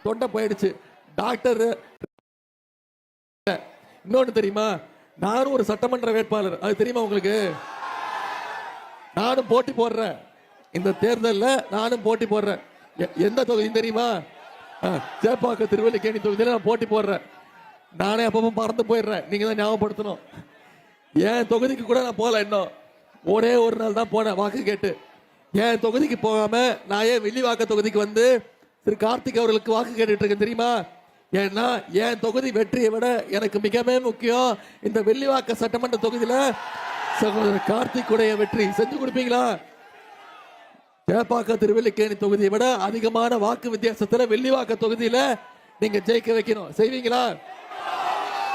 தொண்டை போயிடுச்சு. டாக்டர் இன்னொன்னு தெரியுமா, நானும் ஒரு சட்டமன்ற வேட்பாளர், அது தெரியுமா உங்களுக்கு? நானும் போட்டி போடுறேன் இந்த தேர்தலில், நானும் போட்டி போடுறேன். எந்த தொகுதி தெரியுமா? சேப்பாக்க திருவல்லிக்கேணி தொகுதியில் நான் போட்டி போடுறேன். நானே அப்பப்போ மறந்து போயிடுறேன், நீங்க தான் ஞாபகப்படுத்தணும். என் தொகுதிக்கு கூட நான் போகல, இன்னும் ஒரே ஒரு நாள் தான் போனேன் வாக்கு கேட்டு. என் தொகுதிக்கு போகாம நான் ஏன் வில்லிவாக்க தொகுதிக்கு வந்து திரு கார்த்திக் அவர்களுக்கு வாக்கு கேட்டுட்டு இருக்கேன் தெரியுமா? ஏன்னா என் தொகுதி வெற்றியை விட எனக்கு மிகவே முக்கியம் இந்த வில்லிவாக்க சட்டமன்ற தொகுதியில சகோதரர் கார்த்திக் உடைய வெற்றி. செஞ்சு கொடுப்பீங்களா? சேப்பாக்க திருவல்லிக்கேணி தொகுதியை விட அதிகமான வாக்கு வித்தியாசத்துல வில்லிவாக்க தொகுதியில நீங்க ஜெயிக்க வைக்கணும். செய்வீங்களா?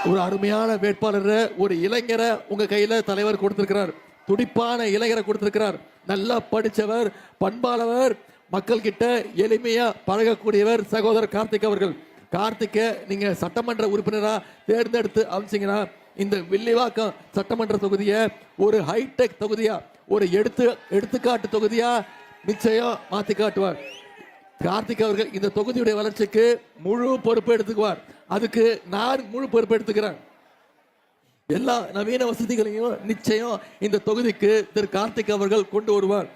ஒரு அருமையான வேட்பாளர், ஒரு இளைஞரை உங்க கையில தலைவர் கொடுத்திருக்கிறார். துடிப்பான இளைஞரை கொடுத்திருக்கிறார். நல்லா படிச்சவர், பண்பாளவர், மக்கள் கிட்ட எளிமையா பழகக்கூடியவர் சகோதரர் கார்த்திக் அவர்கள். கார்த்திகை நீங்க சட்டமன்ற உறுப்பினரா தேர்ந்தெடுத்து அமைச்சீங்கன்னா இந்த வில்லிவாக்கம் சட்டமன்ற தொகுதியை ஒரு ஹைடெக் தொகுதியா, ஒரு எடுத்துக்காட்டு தொகுதியா நிச்சயம் மாத்தி காட்டுவார். கார்த்திக் அவர்கள் இந்த தொகுதியுடைய வளர்ச்சிக்கு முழு பொறுப்பு எடுத்துக்குவார். அதுக்கு நான் முழு பொறுப்பு எடுத்துக்கிறேன். எல்லா நவீன வசதிகளையும் நிச்சயம் இந்த தொகுதிக்கு திரு கார்த்திக் அவர்கள் கொண்டு வருவார்.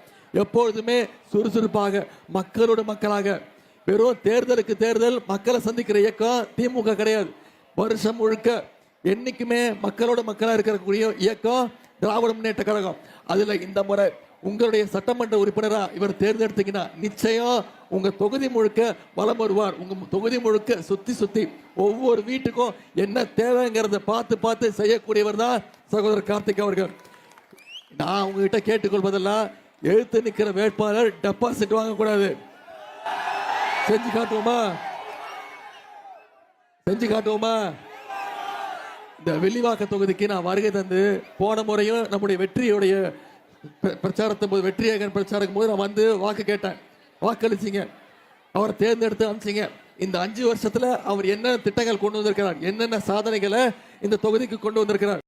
எப்பொழுதுமே சுறுசுறுப்பாக மக்களோட மக்களாக, வெறும் தேர்தலுக்கு தேர்தல் மக்களை சந்திக்கிற இயக்கம் திமுக கிடையாது. வருஷம் முழுக்க என்னைக்குமே மக்களோட மக்களா இருக்கக்கூடிய இயக்கம் திராவிட முன்னேற்ற கழகம். அதுல இந்த முறை உங்களுடைய சட்டமன்ற உறுப்பினரா இவர் தேர்ந்தெடுத்தீங்கன்னா நிச்சயம் உங்க தொகுதி முழுக்க வலம் வருவார். உங்க தொகுதி முழுக்க சுத்தி சுத்தி ஒவ்வொரு வீட்டுக்கும் என்ன தேவைங்கிறத பார்த்து பார்த்து செய்யக்கூடியவர் தான் சகோதரர் கார்த்திக் அவர்கள். நான் உங்ககிட்ட கேட்டுக்கொள்வதெல்லாம் எழுத்து நிற்கிற வேட்பாளர் டெபாசிட் வாங்கக்கூடாது. செஞ்சு காட்டுவோமா? செஞ்சு காட்டுவோமா? இந்த வில்லிவாக்க தொகுதிக்கு நான் வருகை தந்து போன முறையும் நம்முடைய வெற்றியுடைய பிரச்சாரத்தின் போது, வெற்றியகன் பிரச்சாரம் போது நான் வந்து வாக்கு கேட்டேன். வாக்களிச்சிங்க, அவரை தேர்ந்தெடுத்து அனுப்பிச்சிங்க. இந்த 5 வருஷத்துல அவர் என்ன திட்டங்கள் கொண்டு வந்திருக்கிறார், என்னென்ன சாதனைகளை இந்த தொகுதிக்கு கொண்டு வந்திருக்கிறார்.